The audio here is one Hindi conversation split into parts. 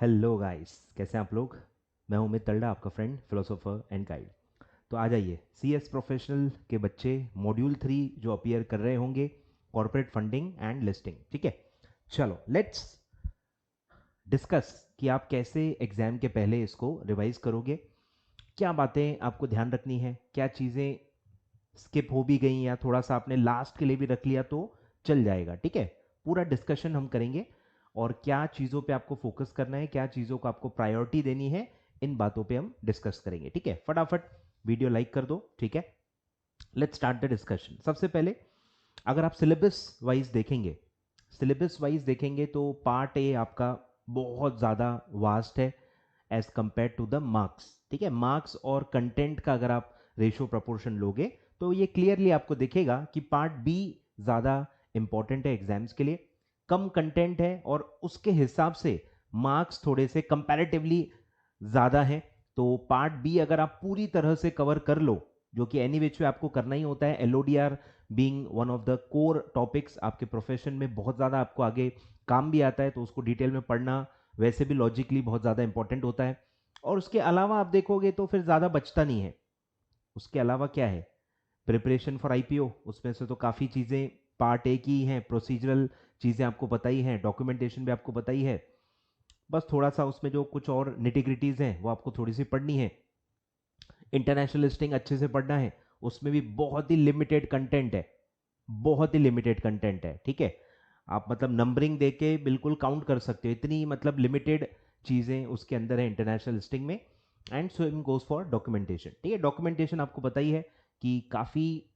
हेलो गाइस, कैसे हैं आप लोग। मैं हूं अमित तल्डा, आपका फ्रेंड, फिलोसोफर एंड गाइड। तो आ जाइए, CS प्रोफेशनल के बच्चे मॉड्यूल 3 जो अपीयर कर रहे होंगे, कॉर्पोरेट फंडिंग एंड लिस्टिंग। ठीक है, चलो लेट्स डिस्कस कि आप कैसे एग्जाम के पहले इसको रिवाइज करोगे, क्या बातें आपको ध्यान रखनी है, क्या चीज़ें स्किप हो भी गई या थोड़ा सा आपने लास्ट के लिए भी रख लिया तो चल जाएगा। ठीक है, पूरा डिस्कशन हम करेंगे और क्या चीज़ों पे आपको फोकस करना है, क्या चीज़ों को आपको प्रायोरिटी देनी है, इन बातों पे हम डिस्कस करेंगे। ठीक है, फटाफट वीडियो लाइक कर दो। ठीक है, लेट्स स्टार्ट द डिस्कशन। सबसे पहले अगर आप सिलेबस वाइज देखेंगे तो पार्ट ए आपका बहुत ज़्यादा वास्ट है as compare to the marks. ठीक है, मार्क्स और कंटेंट का अगर आप रेशियो प्रपोर्शन लोगे तो ये क्लियरली आपको दिखेगा कि पार्ट बी ज़्यादा इंपॉर्टेंट है एग्जाम्स के लिए, कम कंटेंट है और उसके हिसाब से मार्क्स थोड़े से कंपैरेटिवली ज़्यादा हैं। तो पार्ट बी अगर आप पूरी तरह से कवर कर लो, जो कि एनी विच वे आपको करना ही होता है, LODR being one of the core topics आपके प्रोफेशन में बहुत ज़्यादा आपको आगे काम भी आता है, तो उसको डिटेल में पढ़ना वैसे भी लॉजिकली बहुत ज़्यादा इंपॉर्टेंट होता है। और उसके अलावा आप देखोगे तो फिर ज़्यादा बचता नहीं है। उसके अलावा क्या है, प्रिपरेशन फॉर IPO, उसमें से तो काफ़ी चीज़ें पार्ट ए की हैं, प्रोसीजरल चीज़ें आपको पता ही हैं, डॉक्यूमेंटेशन भी आपको पता ही है। बस थोड़ा सा उसमें जो कुछ और निटिग्रिटीज़ हैं वो आपको थोड़ी सी पढ़नी है। इंटरनेशनल लिस्टिंग अच्छे से पढ़ना है, उसमें भी बहुत ही लिमिटेड कंटेंट है, बहुत ही लिमिटेड कंटेंट है। ठीक है, आप मतलब नंबरिंग देके बिल्कुल काउंट कर सकते हो, इतनी मतलब लिमिटेड चीज़ें उसके अंदर है इंटरनेशनल लिस्टिंग में। And same goes for documentation. ठीक है, डॉक्यूमेंटेशन आपको पता ही है कि काफ़ी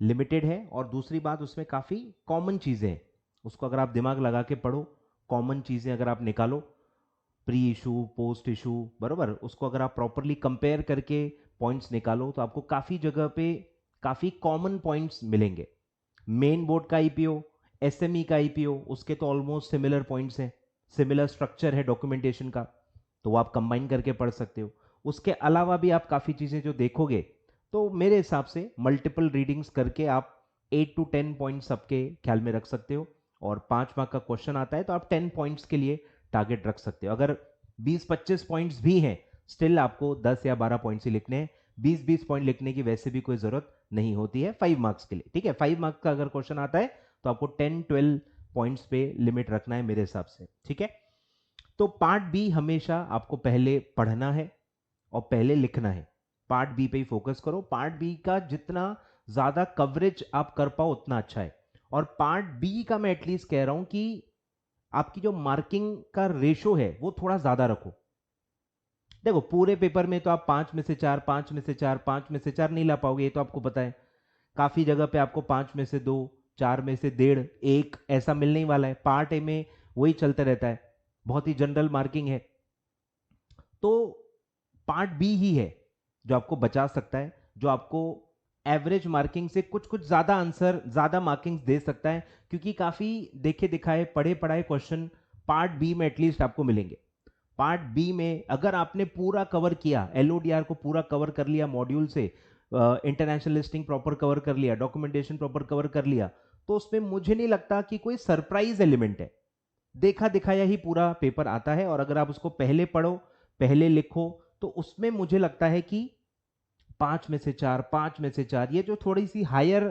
लिमिटेड है और दूसरी बात उसमें काफ़ी कॉमन चीज़ें हैं, उसको अगर आप दिमाग लगा के पढ़ो, कॉमन चीज़ें अगर आप निकालो, प्री इशू पोस्ट इशू, बराबर, उसको अगर आप प्रॉपरली कंपेयर करके पॉइंट्स निकालो तो आपको काफ़ी जगह पे काफ़ी कॉमन पॉइंट्स मिलेंगे। मेन बोर्ड का IPO, SME का IPO, उसके तो ऑलमोस्ट सिमिलर पॉइंट्स हैं, सिमिलर स्ट्रक्चर है डॉक्यूमेंटेशन का, तो वो आप कंबाइन करके पढ़ सकते हो। उसके अलावा भी आप काफ़ी चीज़ें जो देखोगे तो मेरे हिसाब से मल्टीपल रीडिंग्स करके आप 8 to 10 पॉइंट्स आपके ख्याल में रख सकते हो। और 5 मार्क का क्वेश्चन आता है तो आप 10 पॉइंट्स के लिए टारगेट रख सकते हो। अगर 20-25 पॉइंट्स भी हैं, स्टिल आपको 10 या 12 पॉइंट्स ही लिखने हैं, 20-20 पॉइंट लिखने की वैसे भी कोई जरूरत नहीं होती है 5 मार्क्स के लिए। ठीक है, 5 मार्क्स का अगर क्वेश्चन आता है तो आपको 10-12 पॉइंट्स पे लिमिट रखना है मेरे हिसाब से। ठीक है, तो पार्ट बी हमेशा आपको पहले पढ़ना है और पहले लिखना है। पार्ट बी पे ही फोकस करो, पार्ट बी का जितना ज्यादा कवरेज आप कर पाओ उतना अच्छा है। और पार्ट बी का मैं एटलीस्ट कह रहा हूं कि आपकी जो मार्किंग का रेशो है वो थोड़ा ज्यादा रखो। देखो, पूरे पेपर में तो आप 5 में से 4, 5 में से 4, 5 में से 4 नहीं ला पाओगे, ये तो आपको पता है। काफी जगह पे आपको 5 में से 2, 4 में से 1.5, 1 ऐसा मिलने ही वाला है। पार्ट ए में वही चलते रहता है, बहुत ही जनरल मार्किंग है। तो पार्ट बी ही है जो आपको बचा सकता है, जो आपको एवरेज मार्किंग से कुछ कुछ ज्यादा आंसर, ज्यादा मार्किंग दे सकता है, क्योंकि काफी देखे दिखाए पढ़े पढ़ाए क्वेश्चन पार्ट बी में एटलीस्ट आपको मिलेंगे। पार्ट बी में अगर आपने पूरा कवर किया, LODR को पूरा कवर कर लिया मॉड्यूल से, इंटरनेशनल लिस्टिंग प्रॉपर कवर कर लिया, डॉक्यूमेंटेशन प्रॉपर कवर कर लिया, तो उसमें मुझे नहीं लगता कि कोई सरप्राइज एलिमेंट है। देखा दिखाया ही पूरा पेपर आता है और अगर आप उसको पहले पढ़ो, पहले लिखो, तो उसमें मुझे लगता है कि 5 में से 4, 5 में से 4, ये जो थोड़ी सी हायर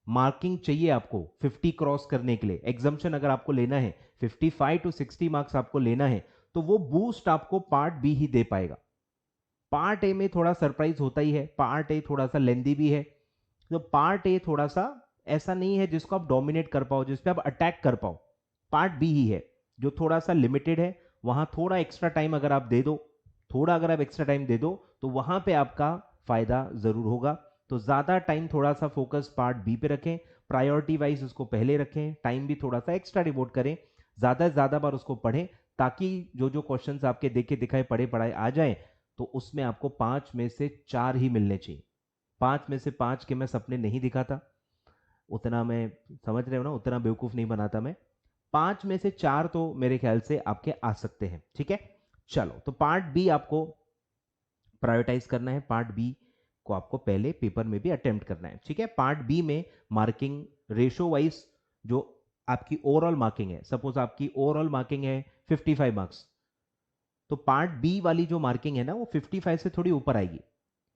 मार्किंग चाहिए आपको 50 क्रॉस करने के लिए, एग्जाम्शन अगर आपको लेना है 55 to 60 मार्क्स आपको लेना है, तो वो बूस्ट आपको पार्ट बी ही दे पाएगा। पार्ट ए में थोड़ा सरप्राइज होता ही है, पार्ट ए थोड़ा सा लेंदी भी है। तो पार्ट ए थोड़ा सा ऐसा नहीं है जिसको आप डोमिनेट कर पाओ, जिसपे आप अटैक कर पाओ। पार्ट बी ही है जो थोड़ा सा लिमिटेड है, वहां थोड़ा एक्स्ट्रा टाइम अगर आप दे दो, थोड़ा अगर आप एक्स्ट्रा टाइम दे दो तो वहां पे आपका फायदा जरूर होगा। तो ज्यादा टाइम थोड़ा सा फोकस पार्ट बी पे रखें, प्रायोरिटी वाइज उसको पहले रखें, टाइम भी थोड़ा सा एक्स्ट्रा डिवोट करें, ज्यादा से ज्यादा बार उसको पढ़ें, ताकि जो जो क्वेश्चंस आपके देखे दिखाए पढ़े पढ़ाए आ जाए तो उसमें आपको 5 में से 4 ही मिलने चाहिए। 5 में से 5 के मैं सपने नहीं दिखाता, उतना मैं, समझ रहे हो ना, उतना बेवकूफ नहीं बनाता मैं। 5 में से 4 तो मेरे ख्याल से आपके आ सकते हैं। ठीक है, चलो, तो पार्ट बी आपको प्रायोरिटाइज करना है, पार्ट बी को आपको पहले पेपर में भी अटेम्प्ट करना है। ठीक है, पार्ट बी में मार्किंग रेशो वाइज जो आपकी ओवरऑल मार्किंग है, सपोज आपकी ओवरऑल मार्किंग है 55 मार्क्स, तो पार्ट बी वाली जो मार्किंग है ना वो 55 से थोड़ी ऊपर आएगी,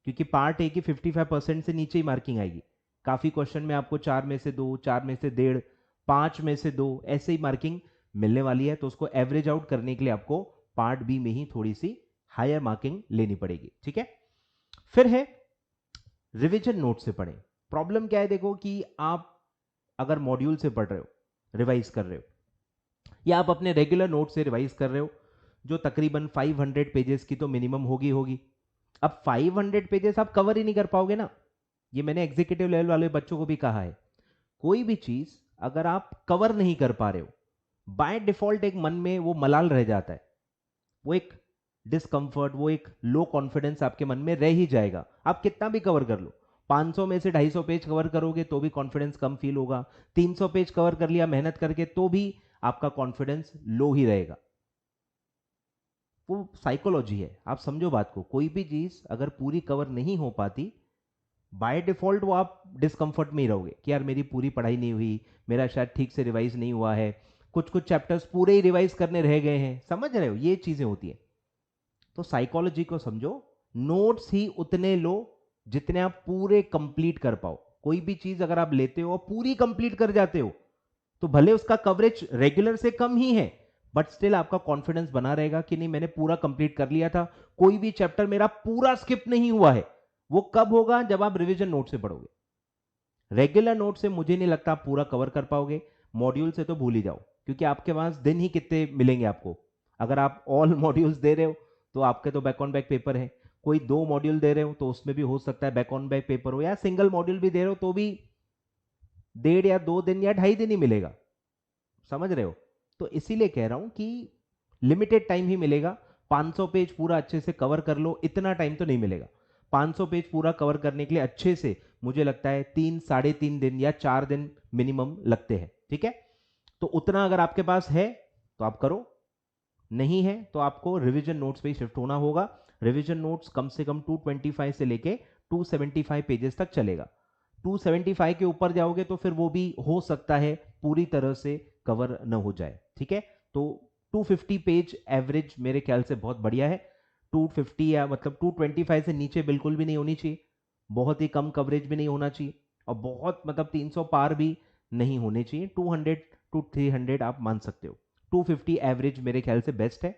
क्योंकि पार्ट ए की 55% से नीचे ही मार्किंग आएगी। काफी क्वेश्चन में आपको 4 में से 2, 4 में से 1.5, 5 में से 2 ऐसे ही मार्किंग मिलने वाली है, तो उसको एवरेज आउट करने के लिए आपको पार्ट बी में ही थोड़ी सी हायर मार्किंग लेनी पड़ेगी, ठीक है। फिर है रिवीजन नोट से पढ़ें। प्रॉब्लम क्या है, देखो कि आप अगर मॉड्यूल से पढ़ रहे हो, रिवाइज कर रहे हो, या आप अपने रेगुलर नोट से रिवाइज कर रहे हो, जो तकरीबन 500 पेजेस की तो मिनिमम होगी होगी। अब 500 पेजेस आप कवर ही नहीं कर पाओगे ना, ये मैंने एग्जीक्यूटिव लेवल वाले बच्चों को भी कहा है। कोई भी चीज अगर आप कवर नहीं कर पा रहे हो, बाय डिफॉल्ट एक मन में वो मलाल रह जाता है, वो एक डिस्कंफर्ट, वो एक लो कॉन्फिडेंस आपके मन में रह ही जाएगा। आप कितना भी कवर कर लो, 500 में से 250 पेज कवर करोगे तो भी कॉन्फिडेंस कम फील होगा, 300 पेज कवर कर लिया मेहनत करके तो भी आपका कॉन्फिडेंस लो ही रहेगा। वो साइकोलॉजी है, आप समझो बात को। कोई भी चीज अगर पूरी कवर नहीं हो पाती, बाय डिफॉल्ट वो आप डिस्कंफर्ट में ही रहोगे कि यार मेरी पूरी पढ़ाई नहीं हुई, मेरा शायद ठीक से रिवाइज नहीं हुआ है, कुछ कुछ चैप्टर्स पूरे ही रिवाइज करने रह गए हैं, समझ रहे हो, ये चीजें होती है। तो साइकोलॉजी को समझो, नोट्स ही उतने लो जितने आप पूरे कंप्लीट कर पाओ। कोई भी चीज अगर आप लेते हो और पूरी कंप्लीट कर जाते हो, तो भले उसका कवरेज रेगुलर से कम ही है, बट स्टिल आपका कॉन्फिडेंस बना रहेगा कि नहीं मैंने पूरा कंप्लीट कर लिया था, कोई भी चैप्टर मेरा पूरा स्किप नहीं हुआ है। वो कब होगा, जब आप रिवीजन नोट से पढ़ोगे। रेगुलर नोट से मुझे नहीं लगता आप पूरा कवर कर पाओगे, मॉड्यूल से तो भूल ही जाओ, क्योंकि आपके पास दिन ही कितने मिलेंगे आपको। अगर आप ऑल मॉड्यूल्स दे रहे हो तो आपके तो बैक ऑन बैक पेपर है, कोई 2 मॉड्यूल दे रहे हो तो उसमें भी हो सकता है बैक ऑन बैक पेपर हो, या सिंगल मॉड्यूल भी दे रहे हो तो भी 1.5 या 2 दिन या 2.5 दिन ही मिलेगा, समझ रहे हो। तो इसीलिए कह रहा हूं कि लिमिटेड टाइम ही मिलेगा। 500 पेज पूरा अच्छे से कवर कर लो, इतना टाइम तो नहीं मिलेगा। 500 पेज पूरा कवर करने के लिए अच्छे से मुझे लगता है 3 साढ़े 3 दिन या 4 दिन मिनिमम लगते हैं, ठीक है। तो उतना अगर आपके पास है तो आप करो, नहीं है तो आपको रिवीजन नोट्स पे शिफ्ट होना होगा। रिवीजन नोट्स कम से कम 225 से लेके 275 पेजेस तक चलेगा। 275 के ऊपर जाओगे तो फिर वो भी हो सकता है पूरी तरह से कवर न हो जाए, ठीक है। तो 250 पेज एवरेज मेरे ख्याल से बहुत बढ़िया है। 250 या मतलब 225 से नीचे बिल्कुल भी नहीं होनी चाहिए, बहुत ही कम कवरेज भी नहीं होना चाहिए, और बहुत मतलब 300 पार भी नहीं होने चाहिए। 200 टू 300 आप मान सकते हो। 250 एवरेज मेरे ख्याल से बेस्ट है,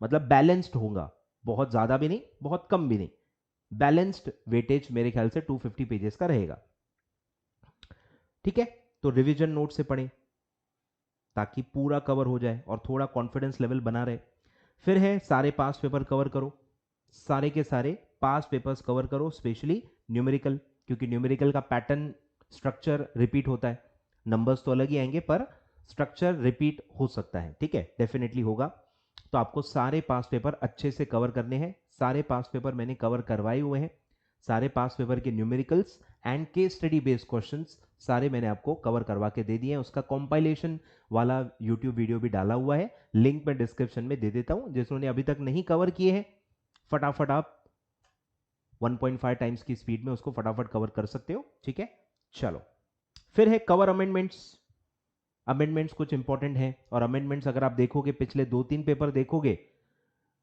मतलब बैलेंस्ड होगा, बहुत ज़्यादा भी नहीं बहुत कम भी नहीं, बैलेंस्ड वेटेज मेरे ख्याल से 250 पेजेस का रहेगा, ठीक है। तो रिवीजन नोट से पढ़ें ताकि पूरा कवर हो जाए और थोड़ा कॉन्फिडेंस लेवल बना रहे। फिर है सारे पास पेपर कवर करो, सारे के सारे पास पेपर्स कवर करो, स्पेशली न्यूमेरिकल, क्योंकि न्यूमेरिकल का पैटर्न स्ट्रक्चर रिपीट होता है। नंबर्स तो अलग ही आएंगे पर स्ट्रक्चर रिपीट हो सकता है, ठीक है, डेफिनेटली होगा। तो आपको सारे पास पेपर अच्छे से कवर करने हैं। सारे पास पेपर मैंने कवर करवाए हुए हैं, सारे पास पेपर के numericals and case study based questions सारे मैंने आपको कवर करवा के दे दिए हैं। उसका कॉम्पाइलेशन वाला यूट्यूब वीडियो भी डाला हुआ है, लिंक मैं डिस्क्रिप्शन में दे देता हूं। जिन्होंने अभी तक नहीं कवर किए हैं, फटाफट आप 1.5 टाइम्स की स्पीड में उसको फटाफट कवर कर सकते हो, ठीक है। चलो, फिर है कवर अमेंडमेंट्स। अमेंडमेंट्स कुछ इंपॉर्टेंट है, और अमेंडमेंट्स अगर आप देखोगे पिछले 2-3 पेपर देखोगे,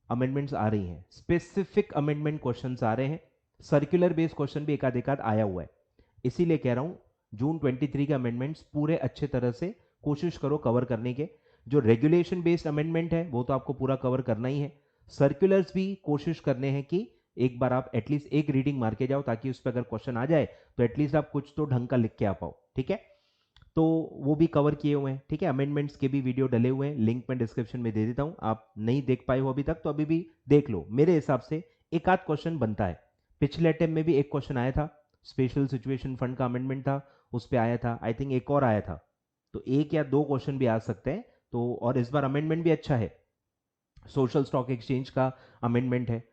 अमेंडमेंट्स आ रही हैं, स्पेसिफिक अमेंडमेंट क्वेश्चंस आ रहे हैं, सर्कुलर बेस्ड क्वेश्चन भी एकाध एकाध आया हुआ है। इसीलिए कह रहा हूं जून 23 के अमेंडमेंट्स पूरे अच्छे तरह से कोशिश करो कवर करने के। जो रेगुलेशन बेस्ड अमेंडमेंट है वो तो आपको पूरा कवर करना ही है, सर्कुलर्स भी कोशिश करने हैं कि एक बार आप एटलीस्ट एक रीडिंग मार के जाओ, ताकि उस पर अगर क्वेश्चन आ जाए तो एटलीस्ट आप कुछ तो ढंग का लिख के आ पाओ, ठीक है। तो वो भी कवर किए हुए हैं, ठीक है। अमेंडमेंट्स के भी वीडियो डले हुए हैं, लिंक मैं डिस्क्रिप्शन में दे देता हूं। आप नहीं देख पाए हो अभी तक तो अभी भी देख लो। मेरे हिसाब से एक आध क्वेश्चन बनता है, पिछले अटेम्प्ट में भी एक क्वेश्चन आया था, स्पेशल सिचुएशन फंड का अमेंडमेंट था, उस पर आया था, आई थिंक एक और आया था, तो 1 या 2 क्वेश्चन भी आ सकते हैं। तो और इस बार अमेंडमेंट भी अच्छा है, सोशल स्टॉक एक्सचेंज का अमेंडमेंट है,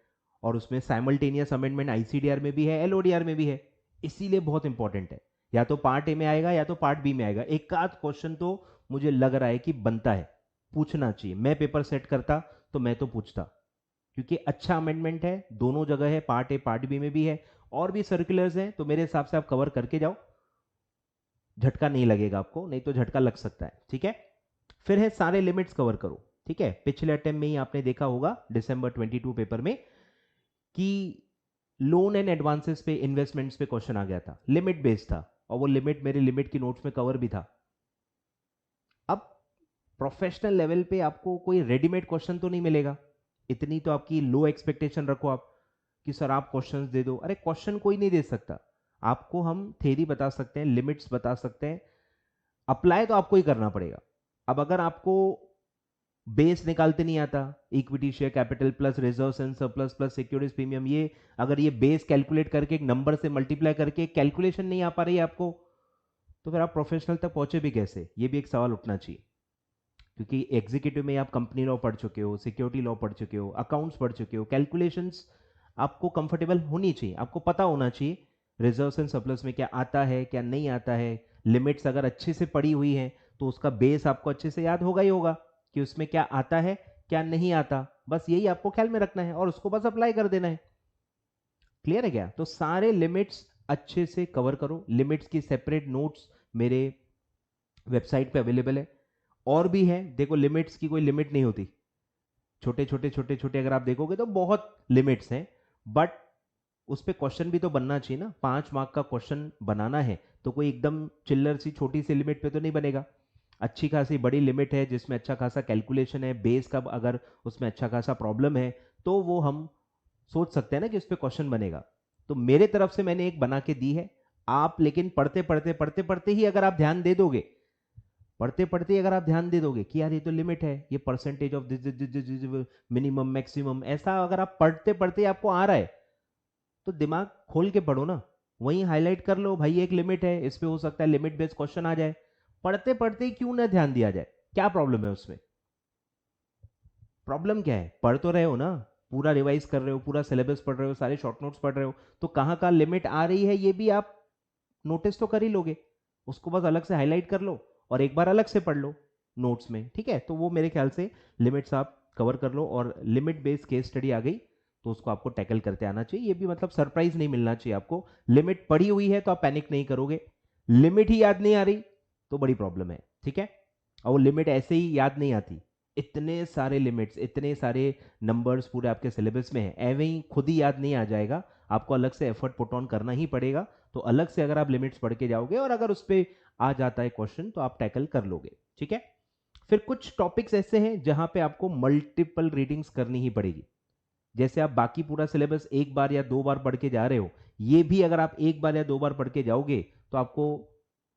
और उसमें साइमल्टेनियस अमेंडमेंट आईसीडीआर में भी है, एलओडीआर में भी है, इसीलिए बहुत इंपॉर्टेंट है। या तो पार्ट ए में आएगा या तो पार्ट बी में आएगा, एक आध क्वेश्चन तो मुझे लग रहा है कि बनता है, पूछना चाहिए। मैं पेपर सेट करता तो मैं तो पूछता, क्योंकि अच्छा अमेंडमेंट है, दोनों जगह है, पार्ट ए पार्ट बी में भी है, और भी सर्कुलर्स हैं, तो मेरे हिसाब से आप कवर करके जाओ। झटका नहीं लगेगा आपको, नहीं तो झटका लग सकता है, ठीक है। फिर है सारे लिमिट्स कवर करो, ठीक है। पिछले अटेम्प्ट में ही आपने देखा होगा दिसंबर 22 पेपर में कि लोन एंड एडवांसेस पे, इन्वेस्टमेंट्स पे क्वेश्चन आ गया था, लिमिट बेस्ड था, और वो लिमिट मेरे लिमिट की नोट्स में कवर भी था। अब प्रोफेशनल लेवल पे आपको कोई रेडीमेड क्वेश्चन तो नहीं मिलेगा, इतनी तो आपकी लो एक्सपेक्टेशन रखो आप कि सर आप क्वेश्चंस दे दो। अरे क्वेश्चन कोई नहीं दे सकता, आपको हम थ्योरी बता सकते हैं, लिमिट्स बता सकते हैं, अप्लाई तो आपको ही करना पड़ेगा। अब अगर आपको बेस निकालते नहीं आता, equity share capital plus reserves and surplus plus securities premium, ये अगर ये बेस कैलकुलेट करके एक नंबर से मल्टीप्लाई करके कैलकुलेशन नहीं आ पा रही है आपको, तो फिर आप प्रोफेशनल तक पहुंचे भी कैसे, ये भी एक सवाल उठना चाहिए। क्योंकि एग्जीक्यूटिव में आप कंपनी लॉ पढ़ चुके हो, सिक्योरिटी लॉ पढ़ चुके हो, अकाउंट्स पढ़ चुके हो, कैलकुलेशंस आपको कंफर्टेबल होनी चाहिए, आपको पता होना चाहिए रिजर्व्स एंड सरप्लस में क्या आता है क्या नहीं आता है। लिमिट्स अगर अच्छे से पड़ी हुई है तो उसका बेस आपको अच्छे से याद होगा ही होगा कि उसमें क्या आता है क्या नहीं आता, बस यही आपको ख्याल में रखना है और उसको बस अप्लाई कर देना है। क्लियर है क्या? तो सारे लिमिट्स अच्छे से कवर करो, लिमिट्स की सेपरेट नोट्स मेरे वेबसाइट पे अवेलेबल है। और भी है, देखो लिमिट्स की कोई लिमिट नहीं होती, छोटे छोटे छोटे छोटे अगर आप देखोगे तो बहुत लिमिट्स हैं, बट उस पर क्वेश्चन भी तो बनना चाहिए ना। 5 मार्क का क्वेश्चन बनाना है तो कोई एकदम चिल्लर सी छोटी सी लिमिट पे तो नहीं बनेगा, अच्छी खासी बड़ी लिमिट है जिसमें अच्छा खासा कैलकुलेशन है, बेस का अगर उसमें अच्छा खासा प्रॉब्लम है तो वो हम सोच सकते हैं ना कि उस पर क्वेश्चन बनेगा। तो मेरे तरफ से मैंने एक बना के दी है, आप लेकिन पढ़ते पढ़ते पढ़ते पढ़ते ही अगर आप ध्यान दे दोगे, पढ़ते पढ़ते ही अगर आप ध्यान दे दोगे कि यार ये तो लिमिट है, ये percentage of this minimum maximum, ऐसा अगर आप पढ़ते पढ़ते ही आपको आ रहा है तो दिमाग खोल के पढ़ो ना, वहीं हाईलाइट कर लो भाई एक लिमिट है, इस पे हो सकता है लिमिट बेस्ड क्वेश्चन आ जाए। पढ़ते पढ़ते ही क्यों ना ध्यान दिया जाए, क्या प्रॉब्लम है उसमें? प्रॉब्लम क्या है? पढ़ तो रहे हो ना, पूरा रिवाइज कर रहे हो, पूरा सिलेबस पढ़ रहे हो, सारे शॉर्ट नोट्स पढ़ रहे हो, तो कहाँ कहाँ लिमिट आ रही है ये भी आप नोटिस तो कर ही लोगे, उसको बस अलग से हाईलाइट कर लो और एक बार अलग से पढ़ लो नोट्स में, ठीक है। तो वो मेरे ख्याल से लिमिट्स आप कवर कर लो, और लिमिट बेस्ड केस स्टडी आ गई तो उसको आपको टैकल करते आना चाहिए। ये भी मतलब सरप्राइज नहीं मिलना चाहिए आपको, लिमिट पड़ी हुई है तो आप पैनिक नहीं करोगे, लिमिट ही याद नहीं आ रही तो बड़ी प्रॉब्लम है, ठीक है। और वो लिमिट ऐसे ही याद नहीं आती, इतने सारे लिमिट्स, इतने सारे नंबर्स पूरे आपके सिलेबस में है, एवं ही खुद ही याद नहीं आ जाएगा, आपको अलग से एफर्ट पुट ऑन करना ही पड़ेगा। तो अलग से अगर आप लिमिट्स पढ़ के जाओगे और अगर उस पर आ जाता है क्वेश्चन तो आप टैकल कर लोगे, ठीक है। फिर कुछ टॉपिक्स ऐसे हैं जहां पे आपको मल्टीपल रीडिंग्स करनी ही पड़ेगी, जैसे आप बाकी पूरा सिलेबस एक बार या दो बार पढ़ के जा रहे हो, ये भी अगर आप एक बार या दो बार पढ़ के जाओगे तो आपको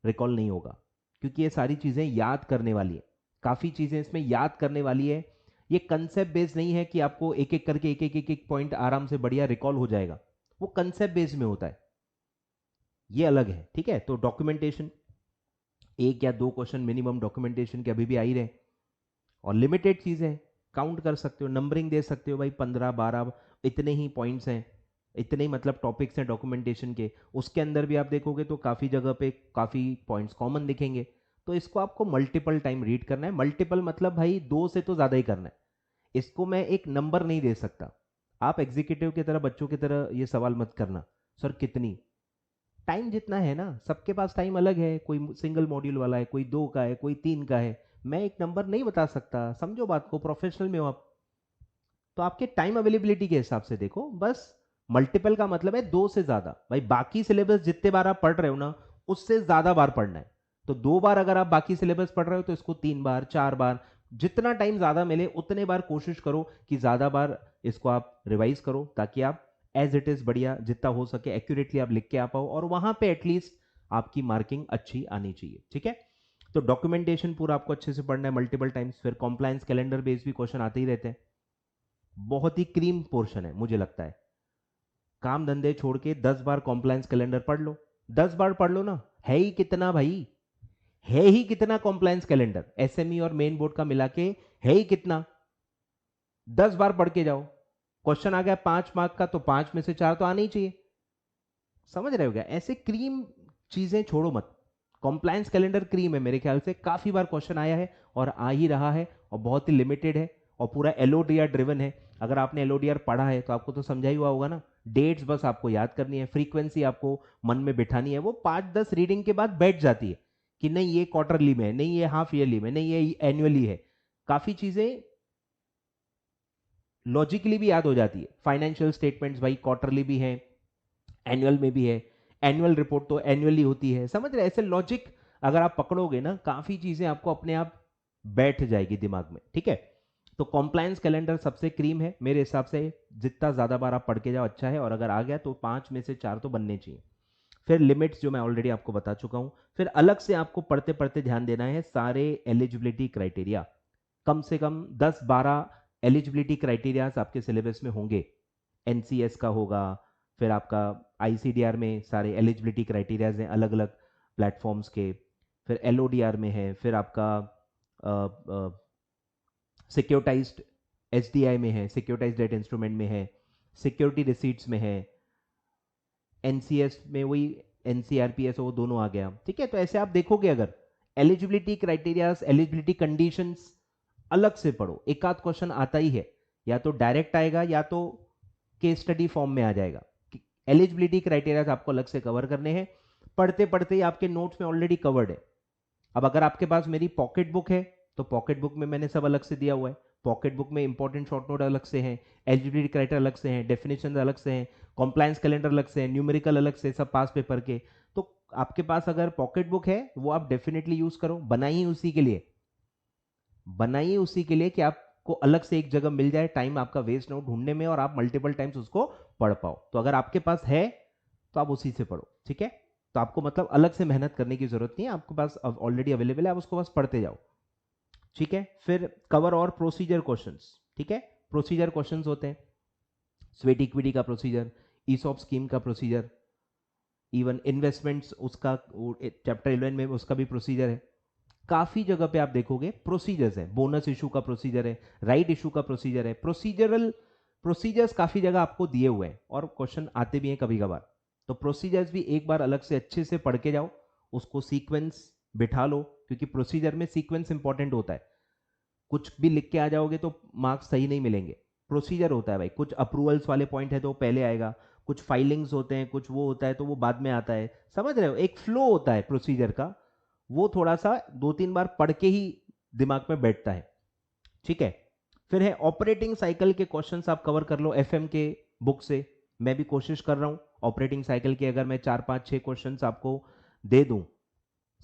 रिकॉल नहीं होगा, क्योंकि ये सारी चीजें याद करने वाली है, काफी चीजें इसमें याद करने वाली है। ये कंसेप्ट बेस्ड नहीं है कि आपको एक एक करके एक एक पॉइंट आराम से बढ़िया रिकॉल हो जाएगा, वो कंसेप्ट बेस्ड में होता है, ये अलग है, ठीक है। तो डॉक्यूमेंटेशन, एक या दो क्वेश्चन मिनिमम डॉक्यूमेंटेशन के अभी भी आ ही रहे, और लिमिटेड चीजें काउंट कर सकते हो, नंबरिंग दे सकते हो भाई 15 12 इतने ही पॉइंट्स हैं, इतने ही मतलब टॉपिक्स हैं डॉक्यूमेंटेशन के, उसके अंदर भी आप देखोगे तो काफ़ी जगह पे काफ़ी पॉइंट्स कॉमन दिखेंगे। तो इसको आपको मल्टीपल टाइम रीड करना है, मल्टीपल मतलब भाई दो से तो ज़्यादा ही करना है, इसको मैं एक नंबर नहीं दे सकता। आप एग्जीक्यूटिव की तरह, बच्चों की तरह ये सवाल मत करना सर कितनी, टाइम जितना है ना, सबके पास टाइम अलग है, कोई सिंगल मॉड्यूल वाला है, कोई 2 का है, कोई 3 का है, मैं एक नंबर नहीं बता सकता, समझो बात को, प्रोफेशनल में हो आप, तो आपके टाइम अवेलेबिलिटी के हिसाब से देखो बस। मल्टीपल का मतलब है दो से ज्यादा, भाई बाकी सिलेबस जितने बार आप पढ़ रहे हो ना उससे ज्यादा बार पढ़ना है, तो 2 बार अगर आप बाकी सिलेबस पढ़ रहे हो तो इसको 3 बार 4 बार, जितना टाइम ज्यादा मिले उतने बार कोशिश करो कि ज्यादा बार इसको आप रिवाइज करो, ताकि आप एज इट इज बढ़िया जितना हो सके एक्यूरेटली आप लिख के आ पाओ, और वहां पे एटलीस्ट आपकी मार्किंग अच्छी आनी चाहिए, ठीक है। तो डॉक्यूमेंटेशन पूरा आपको अच्छे से पढ़ना है मल्टीपल टाइम्स। फिर कॉम्प्लायंस कैलेंडर बेस्ड भी क्वेश्चन आते ही रहते हैं, बहुत ही क्रीम पोर्शन है मुझे लगता है, काम धंधे छोड़ के 10 बार कॉम्प्लायंस कैलेंडर पढ़ लो, 10 बार पढ़ लो ना, है ही कितना भाई, है ही कितना कॉम्प्लायंस कैलेंडर एसएमई और मेन बोर्ड का मिला के, है ही कितना, 10 बार पढ़ के जाओ, क्वेश्चन आ गया 5 मार्क का तो 5 में से 4 तो आने ही चाहिए, समझ रहे हो क्या? ऐसे क्रीम चीजें छोड़ो मत, कॉम्प्लायंस कैलेंडर क्रीम है, मेरे ख्याल से काफी बार क्वेश्चन आया है और आ ही रहा है, और बहुत ही लिमिटेड है, और पूरा एलओडीआर ड्रिवन है। अगर आपने एलओडीआर पढ़ा है तो आपको तो समझा ही हुआ होगा ना, डेट्स बस आपको याद करनी है, फ्रीक्वेंसी आपको मन में बिठानी है, वो 5-10 रीडिंग के बाद बैठ जाती है, कि नहीं ये क्वार्टरली में है, नहीं ये हाफ ईयरली में, नहीं ये एनुअली है। काफी चीजें लॉजिकली भी याद हो जाती है। फाइनेंशियल स्टेटमेंट्स भाई क्वार्टरली भी है, एनुअल में भी है, एनुअल रिपोर्ट तो एनुअली होती है, समझ रहे? ऐसे लॉजिक अगर आप पकड़ोगे ना, काफी चीजें आपको अपने आप बैठ जाएगी दिमाग में, ठीक है। तो कॉम्प्लायंस कैलेंडर सबसे क्रीम है मेरे हिसाब से। जितना ज्यादा बार आप पढ़ के जाओ अच्छा है, और अगर आ गया तो 5 में से 4 तो बनने चाहिए। फिर लिमिट्स जो मैं ऑलरेडी आपको बता चुका हूं। फिर अलग से आपको पढ़ते पढ़ते ध्यान देना है सारे एलिजिबिलिटी क्राइटेरिया, कम से कम 10-12 एलिजिबिलिटी क्राइटेरियाज आपके सिलेबस में होंगे। एनसीएस का होगा, फिर आपका आईसीडीआर में सारे एलिजिबिलिटी क्राइटेरियाज हैं अलग अलग प्लेटफॉर्म्स के, फिर एलओडीआर में है, फिर आपका सिक्योरिटाइज्ड एसडीआई में है, सिक्योरिटाइज्ड डेट इंस्ट्रूमेंट में है, सिक्योरिटी रिसीट्स में है, एनसीएस में वही एनसीआरपीएस वो दोनों आ गया, ठीक है। तो ऐसे आप देखोगे अगर एलिजिबिलिटी क्राइटेरियाज, एलिजिबिलिटी कंडीशंस अलग से पढ़ो, एक आध क्वेश्चन आता ही है, या तो डायरेक्ट आएगा या तो केस स्टडी फॉर्म में आ जाएगा। एलिजिबिलिटी क्राइटेरियाज आपको अलग से कवर करने हैं, पढ़ते पढ़ते ही आपके नोट्स में ऑलरेडी कवर्ड है। अब अगर आपके पास मेरी पॉकेट बुक है तो पॉकेट बुक में मैंने सब अलग से दिया हुआ है। पॉकेट बुक में इंपॉर्टेंट शॉर्ट नोट अलग से हैं, एलिजिबिलिटी क्राइटेरिया अलग से हैं, डेफिनेशन अलग से हैं, कॉम्प्लायंस कैलेंडर अलग से हैं, न्यूमेरिकल अलग से, सब पास पेपर के। तो आपके पास अगर पॉकेट बुक है वो आप डेफिनेटली यूज करो, बनाइए उसी के लिए, बनाइए उसी के लिए कि आपको अलग से एक जगह मिल जाए, टाइम आपका वेस्ट ना हो ढूंढने में और आप मल्टीपल टाइम्स उसको पढ़ पाओ। तो अगर आपके पास है तो आप उसी से पढ़ो, ठीक है। तो आपको मतलब अलग से मेहनत करने की जरूरत नहीं है, आपके पास ऑलरेडी अवेलेबल है, आप उसको बस पढ़ते जाओ, ठीक है। फिर कवर और प्रोसीजर क्वेश्चंस, ठीक है। प्रोसीजर क्वेश्चंस होते हैं, स्वेट इक्विटी का प्रोसीजर, ईसॉप स्कीम का प्रोसीजर, इवन इन्वेस्टमेंट्स उसका चैप्टर 11 में उसका भी प्रोसीजर है। काफी जगह पे आप देखोगे प्रोसीजर्स है, बोनस इशू का प्रोसीजर है, राइट इशू का प्रोसीजर है, प्रोसीजरल प्रोसीजर्स काफी जगह आपको दिए हुए हैं और क्वेश्चन आते भी हैं कभी कभार। तो प्रोसीजर्स भी एक बार अलग से अच्छे से पढ़ के जाओ, उसको सीक्वेंस बिठा लो, क्योंकि प्रोसीजर में सीक्वेंस इंपॉर्टेंट होता है। कुछ भी लिख के आ जाओगे तो मार्क्स सही नहीं मिलेंगे। प्रोसीजर होता है भाई, कुछ अप्रूवल्स वाले पॉइंट है तो पहले आएगा, कुछ फाइलिंग्स होते हैं, कुछ वो होता है तो वो बाद में आता है, समझ रहे हो? एक फ्लो होता है प्रोसीजर का, वो थोड़ा सा 2-3 बार पढ़ के ही दिमाग में बैठता है, ठीक है। फिर है ऑपरेटिंग साइकिल के क्वेश्चंस आप कवर कर लो एफएम के बुक से। मैं भी कोशिश कर रहा हूं ऑपरेटिंग साइकिल के अगर मैं 4-5-6 क्वेश्चंस आपको दे दूं,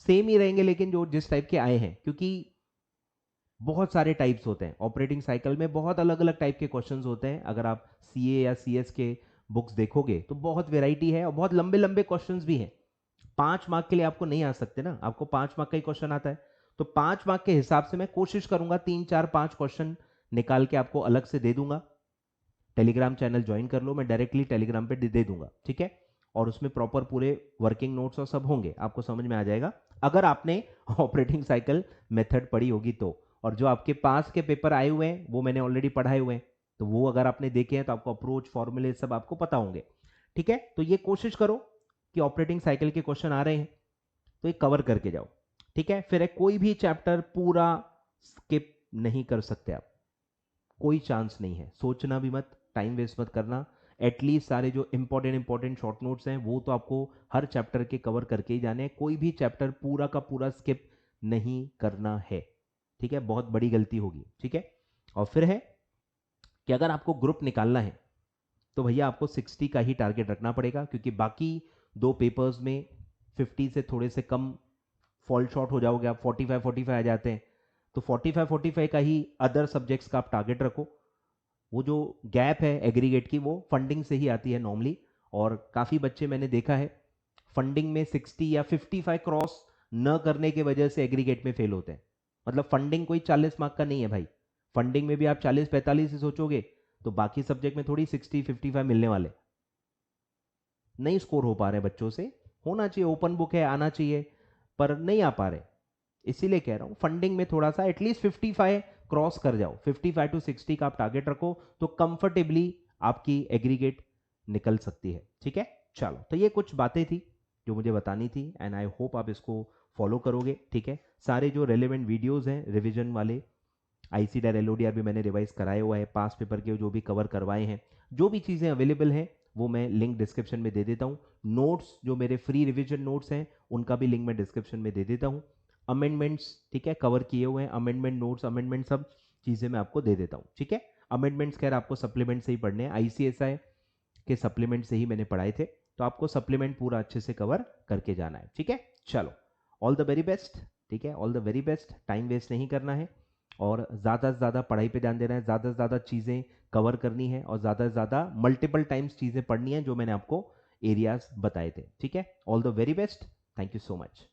सेम ही रहेंगे लेकिन जो जिस टाइप के आए हैं, क्योंकि बहुत सारे टाइप्स होते हैं ऑपरेटिंग साइकिल में, बहुत अलग अलग टाइप के क्वेश्चंस होते हैं। अगर आप सीए या सीएस के बुक्स देखोगे तो बहुत वेराइटी है और बहुत लंबे लंबे क्वेश्चंस भी हैं। 5 मार्क के लिए आपको नहीं आ सकते ना, आपको 5 मार्क का ही क्वेश्चन आता है, तो 5 मार्क के हिसाब से मैं कोशिश करूंगा 3-4-5 क्वेश्चन निकाल के आपको अलग से दे दूंगा। टेलीग्राम चैनल ज्वाइन कर लो, मैं डायरेक्टली टेलीग्राम पे दे दूंगा, ठीक है। और उसमें प्रॉपर पूरे वर्किंग नोट्स और सब होंगे, आपको समझ में आ जाएगा अगर आपने ऑपरेटिंग साइकिल मेथड पढ़ी होगी तो। और जो आपके पास के पेपर आए हुए हैं वो मैंने ऑलरेडी पढ़ाए हुए हैं, तो वो अगर आपने देखे हैं तो आपको अप्रोच फॉर्मूले सब आपको पता होंगे, ठीक है। तो ये कोशिश करो कि ऑपरेटिंग साइकिल के क्वेश्चन आ रहे हैं तो ये कवर करके जाओ, ठीक है। फिर है कोई भी चैप्टर पूरा स्किप नहीं कर सकते आप, कोई चांस नहीं है, सोचना भी मत, टाइम वेस्ट मत करना। एटलीस्ट सारे जो इंपॉर्टेंट शॉर्ट नोट्स हैं वो तो आपको हर चैप्टर के कवर करके ही जाने हैं, कोई भी चैप्टर पूरा का पूरा स्किप नहीं करना है, ठीक है। बहुत बड़ी गलती होगी, ठीक है। और फिर है कि अगर आपको ग्रुप निकालना है तो भैया आपको 60 का ही टारगेट रखना पड़ेगा, क्योंकि बाकी 2 पेपर्स में 50 से थोड़े से कम फॉल शॉर्ट हो जाओगे आप, 45-45 आ जाते हैं। तो 45-45 का ही अदर सब्जेक्ट्स का आप टारगेट रखो। वो जो गैप है एग्रीगेट की वो फंडिंग से ही आती है नॉर्मली, और काफ़ी बच्चे मैंने देखा है फंडिंग में 60 या 55 क्रॉस न करने की वजह से एग्रीगेट में फेल होते हैं। मतलब फंडिंग कोई 40 मार्क का नहीं है भाई, फंडिंग में भी आप 40-45 से सोचोगे तो बाकी सब्जेक्ट में थोड़ी 60-55 मिलने वाले, नहीं स्कोर हो पा रहे बच्चों से। होना चाहिए, ओपन बुक है, आना चाहिए, पर नहीं आ पा रहे। इसीलिए कह रहा हूं फंडिंग में थोड़ा सा एटलीस्ट 55 क्रॉस कर जाओ, 55 to 60 का आप टारगेट रखो तो कंफर्टेबली आपकी एग्रीगेट निकल सकती है, ठीक है। चलो, तो ये कुछ बातें थी जो मुझे बतानी थी एंड आई होप आप इसको फॉलो करोगे, ठीक है। सारे जो रेलिवेंट वीडियोस हैं रिवीजन वाले, आईसीडीआर एलओडीआर भी मैंने रिवाइज कराए हुआ है, पास पेपर के जो भी कवर करवाए हैं, जो भी चीज़ें अवेलेबल हैं वो मैं लिंक डिस्क्रिप्शन में दे देता हूँ। नोट्स जो मेरे फ्री रिविजन नोट्स हैं उनका भी लिंक मैं डिस्क्रिप्शन में दे देता हूँ। अमेंडमेंट्स, ठीक है, कवर किए हुए हैं, अमेंडमेंट नोट्स, अमेंडमेंट सब चीज़ें मैं आपको दे देता हूँ, ठीक है। अमेंडमेंट्स खैर आपको सप्लीमेंट से ही पढ़ने हैं, ICSI के सप्लीमेंट से ही मैंने पढ़ाए थे, तो आपको सप्लीमेंट पूरा अच्छे से कवर करके जाना है, ठीक है। चलो, ऑल द वेरी बेस्ट, ठीक है, all the very best. Time waste नहीं करना है और ज़्यादा से ज़्यादा पढ़ाई पे ध्यान देना है, ज़्यादा से ज़्यादा चीज़ें कवर करनी है और ज़्यादा से ज़्यादा मल्टीपल टाइम्स चीज़ें पढ़नी है जो मैंने आपको एरियाज बताए थे, ठीक है। All the very best, thank you so much.